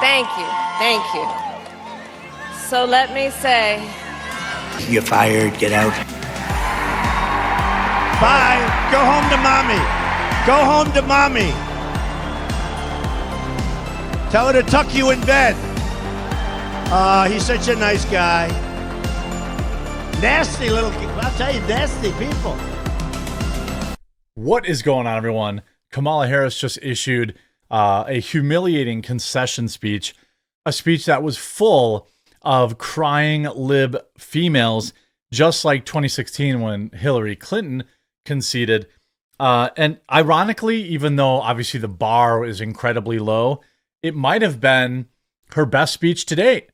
Thank you. Thank you. So let me say... You're fired. Get out. Bye. Go home to mommy. Go home to mommy. Tell her to tuck you in bed. He's such a nice guy. Nasty little... I'll tell you, nasty people. What is going on, everyone? Kamala Harris just issued a humiliating concession speech, a speech that was full of crying lib females, just like 2016 when Hillary Clinton conceded. And ironically, even though obviously the bar is incredibly low, it might have been her best speech to date.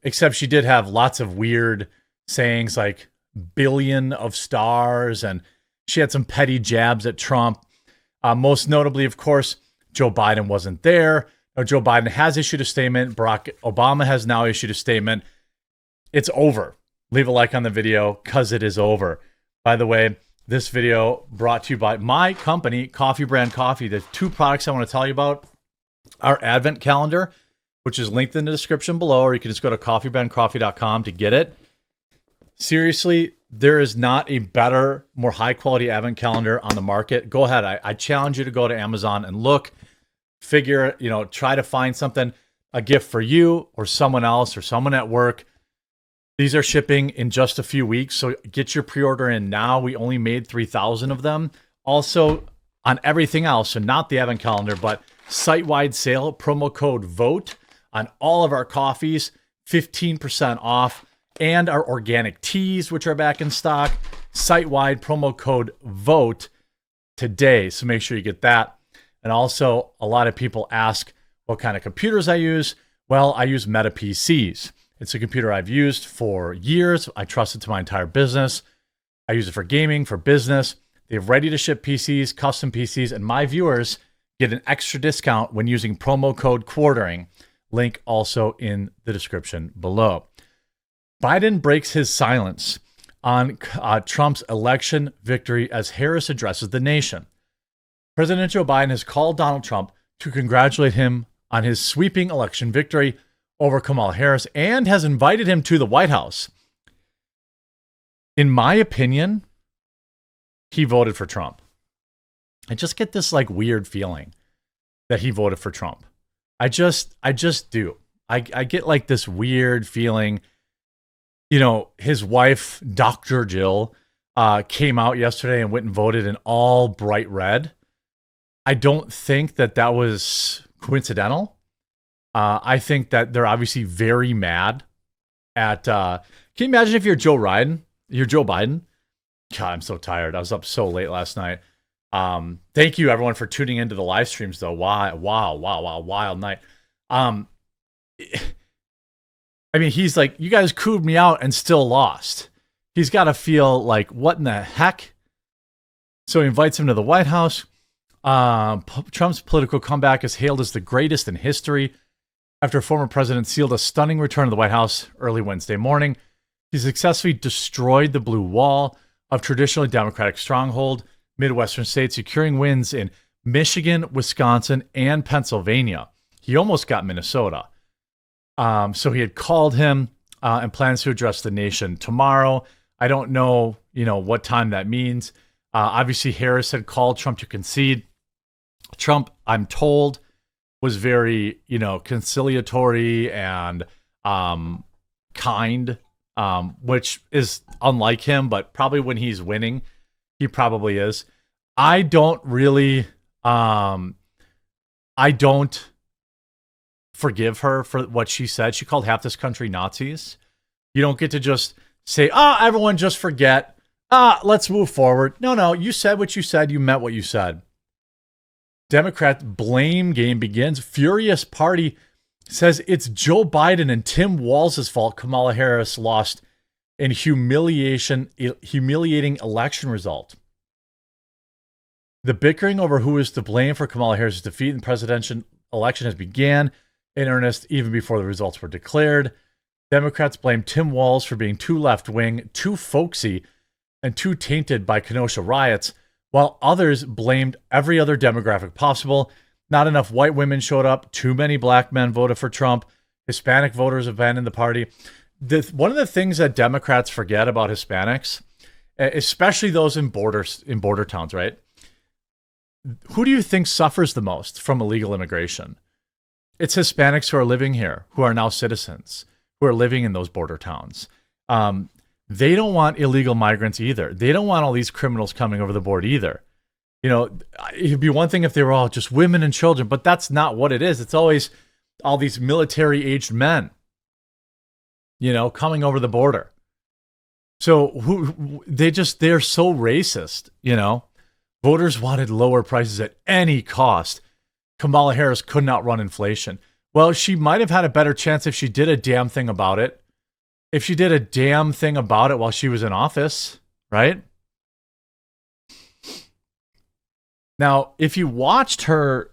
Except she did have lots of weird sayings like billion of stars, and she had some petty jabs at Trump. Most notably, of course, Joe Biden wasn't there. Now, Joe Biden has issued a statement. Barack Obama has now issued a statement. It's over. Leave a like on the video because it is over. By the way, this video brought to you by my company, Coffee Brand Coffee. The two products I want to tell you about are Advent Calendar, which is linked in the description below, or you can just go to coffeebrandcoffee.com to get it. Seriously, there is not a better, more high-quality Advent Calendar on the market. Go ahead. I challenge you to go to Amazon and look, figure, try to find something, a gift for you or someone else or someone at work. These are shipping in just a few weeks, so get your pre-order in now. We only made 3,000 of them. Also, on everything else, so not the Advent Calendar, but site-wide sale, promo code VOTE on all of our coffees, 15% off, and our organic teas, which are back in stock, site-wide promo code VOTE today. So make sure you get that. And also, a lot of people ask what kind of computers I use. Well, I use Meta PCs. It's a computer I've used for years. I trust it to my entire business. I use it for gaming, for business. They have ready-to-ship PCs, custom PCs, and my viewers get an extra discount when using promo code QUARTERING. Link also in the description below. Biden breaks his silence on Trump's election victory as Harris addresses the nation. President Joe Biden has called Donald Trump to congratulate him on his sweeping election victory over Kamala Harris and has invited him to the White House. In my opinion, he voted for Trump. I just get this weird feeling that he voted for Trump. I just do. I get this weird feeling. His wife, Dr. Jill, came out yesterday and went and voted in all bright red. I don't think that was coincidental. I think that they're obviously very mad at... can you imagine if you're Joe Biden? God, I'm so tired. I was up so late last night. Thank you, everyone, for tuning into the live streams, though. Wow, wild night. He's like, you guys cooed me out and still lost. He's got to feel like, what in the heck? So he invites him to the White House. Trump's political comeback is hailed as the greatest in history after former president sealed a stunning return to the White House early Wednesday morning. He successfully destroyed the blue wall of traditionally Democratic stronghold Midwestern states, securing wins in Michigan, Wisconsin, and Pennsylvania. He almost got Minnesota. So he had called him and plans to address the nation tomorrow. I don't know, what time that means. Obviously, Harris had called Trump to concede. Trump, I'm told, was very, conciliatory and kind, which is unlike him, but probably when he's winning, he probably is. I don't forgive her for what she said. She called half this country Nazis. You don't get to just say, everyone just forget. Let's move forward. No, you said what you said. You meant what you said. Democrat blame game begins. Furious party says it's Joe Biden and Tim Walz's fault Kamala Harris lost in humiliating election result. The bickering over who is to blame for Kamala Harris's defeat in the presidential election has began in earnest even before the results were declared. Democrats blame Tim Walz for being too left-wing, too folksy, and too tainted by Kenosha riots, while others blamed every other demographic possible, Not enough white women showed up. Too many black men voted for Trump. Hispanic voters abandoned the party. One of the things that Democrats forget about Hispanics, especially those in border towns, right? Who do you think suffers the most from illegal immigration? It's Hispanics who are living here, who are now citizens, who are living in those border towns. They don't want illegal migrants either. They don't want all these criminals coming over the board either. You know, it'd be one thing if they were all just women and children, but that's not what it is. It's always all these military-aged men, you know, coming over the border. So they're so racist, you know. Voters wanted lower prices at any cost. Kamala Harris could not run inflation. Well, she might have had a better chance if she did a damn thing about it. If she did a damn thing about it while she was in office, right? Now, if you watched her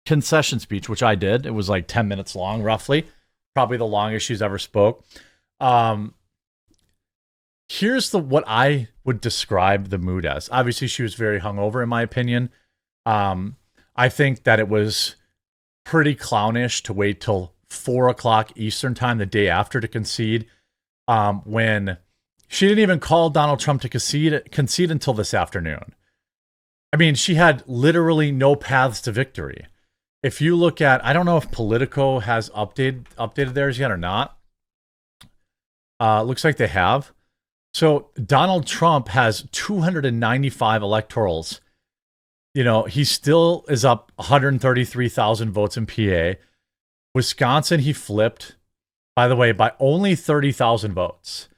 concession speech, which I did, it was like 10 minutes long, roughly, probably the longest she's ever spoke. Here's what I would describe the mood as. Obviously, she was very hungover, in my opinion. I think that it was pretty clownish to wait till 4 o'clock Eastern time the day after to concede, when she didn't even call Donald Trump to concede until this afternoon. I mean, she had literally no paths to victory. If you look at, I don't know if Politico has updated theirs yet or not. Looks like they have. So Donald Trump has 295 electorals. You know, he still is up 133,000 votes in PA. Wisconsin, he flipped, by the way, by only 30,000 votes.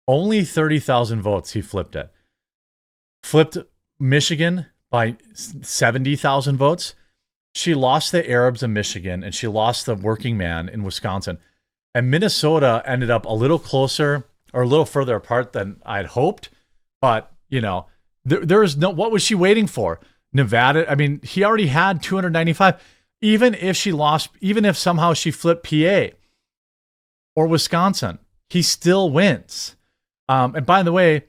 Only 30,000 votes he flipped it. Flipped Michigan by 70,000 votes. She lost the Arabs in Michigan, and she lost the working man in Wisconsin. And Minnesota ended up a little closer or a little further apart than I'd hoped. But, you know, there is no, what was she waiting for? Nevada, I mean, he already had 295. Even if she lost, even if somehow she flipped PA or Wisconsin, he still wins. And by the way,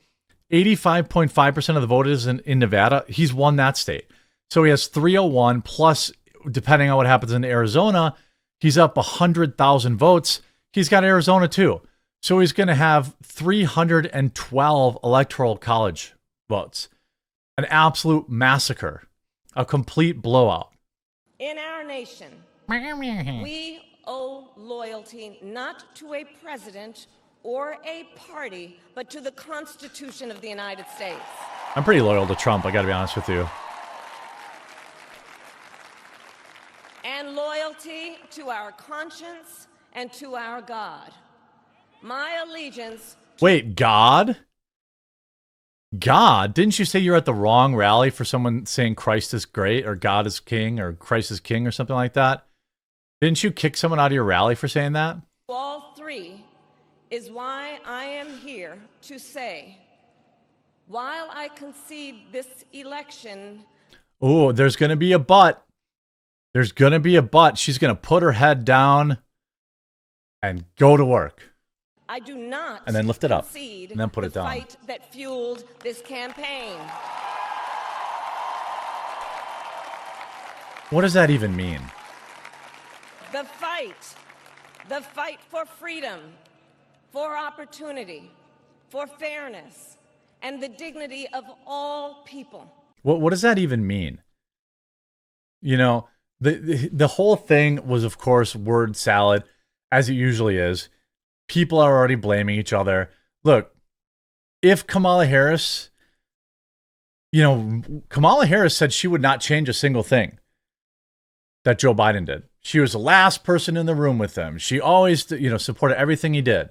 85.5% of the voters in Nevada, he's won that state. So he has 301 plus, depending on what happens in Arizona, he's up 100,000 votes. He's got Arizona too. So he's going to have 312 electoral college votes. An absolute massacre. A complete blowout. In our nation, we owe loyalty not to a president or a party, but to the Constitution of the United States. I'm pretty loyal to Trump, I got to be honest with you. And loyalty to our conscience and to our God. My allegiance... Wait, God? God? Didn't you say you're at the wrong rally for someone saying Christ is great or God is king or Christ is king or something like that? Didn't you kick someone out of your rally for saying that? All three is why I am here to say, while I concede this election... Oh, there's going to be a but. There's going to be a but. She's going to put her head down and go to work. I do not and then lift it up concede and then put it down. The fight that fueled this campaign. What does that even mean? The fight for freedom, for opportunity, for fairness, and the dignity of all people. What does that even mean? You know, the whole thing was, of course, word salad, as it usually is. People are already blaming each other. Look, if Kamala Harris, you know, Kamala Harris said she would not change a single thing that Joe Biden did. She was the last person in the room with him. She always, you know, supported everything he did.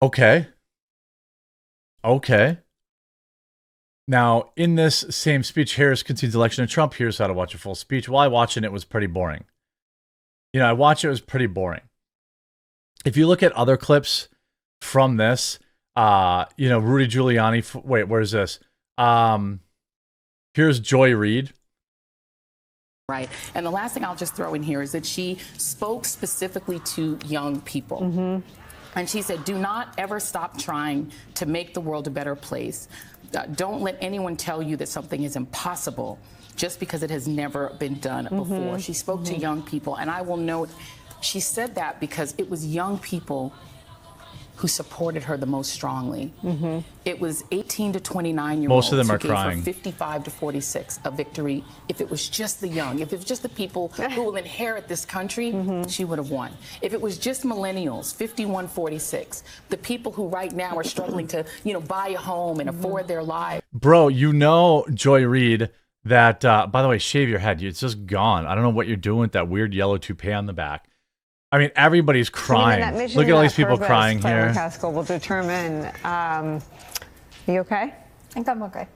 Okay. Now, in this same speech, Harris concedes election to Trump. Here's how to watch a full speech. While I watched it, it was pretty boring. You know, I watched it, it was pretty boring. If you look at other clips from this, you know, Rudy Giuliani, wait, where's this? Here's Joy Reid. Right. And the last thing I'll just throw in here is that she spoke specifically to young people. Mm-hmm. And she said, do not ever stop trying to make the world a better place. don't let anyone tell you that something is impossible just because it has never been done before. She spoke to young people, and I will note, she said that because it was young people who supported her the most strongly. It was 18 to 29-year-olds. Most of them are who gave crying. Her 55 to 46 a victory. If it was just the young, if it was just the people who will inherit this country, she would have won. If it was just millennials, 51-46, the people who right now are struggling to, buy a home and afford their lives. Bro, Joy Reid, that, by the way, shave your head. It's just gone. I don't know what you're doing with that weird yellow toupee on the back. I mean, everybody's crying. Look at all these people crying here. Haskell will determine. You okay? I think I'm okay.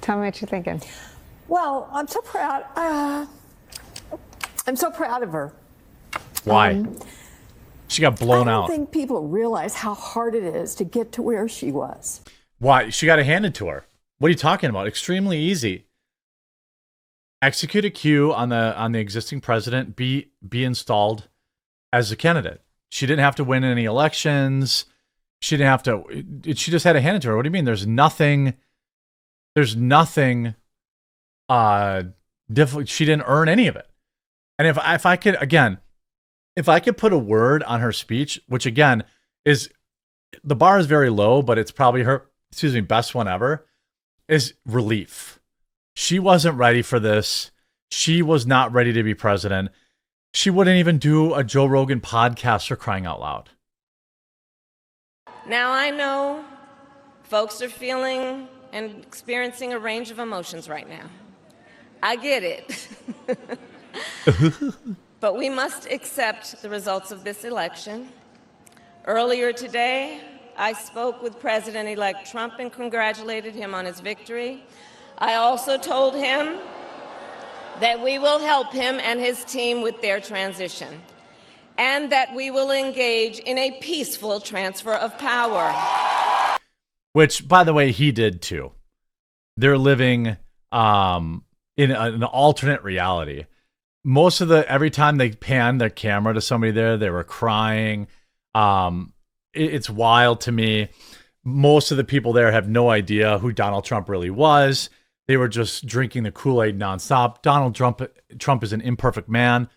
Tell me what you're thinking. Well, I'm so proud. I'm so proud of her. Why? She got blown I out. don't think people realize how hard it is to get to where she was. Why? She got it handed to her. What are you talking about? Extremely easy. Execute a queue on the existing president, be installed as a candidate. She didn't have to win any elections. She didn't have to. She just had to hand it to her. What do you mean? There's nothing difficult. She didn't earn any of it. And if I could put a word on her speech, which again is, the bar is very low, but it's probably her best one ever, is relief. She wasn't ready for this. She was not ready to be president. She wouldn't even do a Joe Rogan podcast, for crying out loud. Now, I know folks are feeling and experiencing a range of emotions right now. I get it. But we must accept the results of this election. Earlier today, I spoke with President-elect Trump and congratulated him on his victory. I also told him that we will help him and his team with their transition, and that we will engage in a peaceful transfer of power. Which, by the way, he did too. They're living in an alternate reality. Every time they panned their camera to somebody there, they were crying. It's wild to me. Most of the people there have no idea who Donald Trump really was. They were just drinking the Kool-Aid nonstop. Donald Trump is an imperfect man.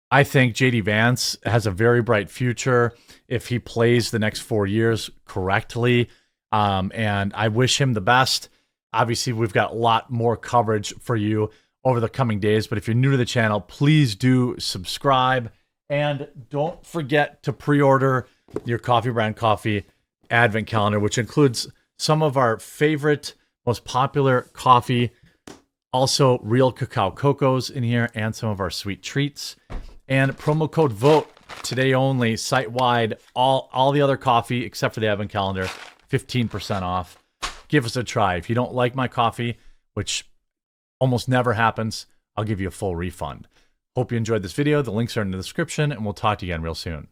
I think J.D. Vance has a very bright future if he plays the next 4 years correctly. And I wish him the best. Obviously, we've got a lot more coverage for you over the coming days. But if you're new to the channel, please do subscribe. And don't forget to pre-order your Coffee Brand Coffee Advent Calendar, which includes some of our favorite, most popular coffee, also real cacao cocos in here, and some of our sweet treats. And promo code VOTE today only, site-wide, all the other coffee except for the Advent Calendar, 15% off. Give us a try. If you don't like my coffee, which almost never happens, I'll give you a full refund. Hope you enjoyed this video. The links are in the description, and we'll talk to you again real soon.